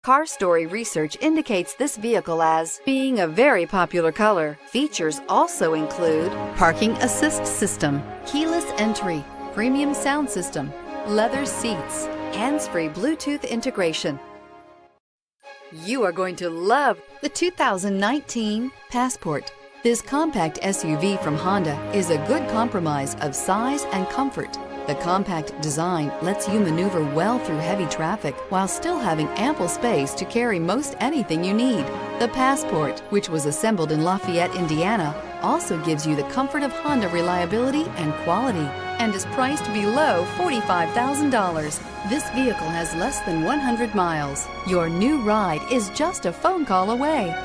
Car Story research indicates this vehicle as being a very popular color. Features also include parking assist system, keyless entry, premium sound system, leather seats, hands-free Bluetooth integration. You are going to love the 2019 Passport. This compact SUV from Honda is a good compromise of size and comfort. The compact design lets you maneuver well through heavy traffic while still having ample space to carry most anything you need. The Passport, which was assembled in Lafayette, Indiana, also gives you the comfort of Honda reliability and quality and is priced below $45,000. This vehicle has less than 100 miles. Your new ride is just a phone call away.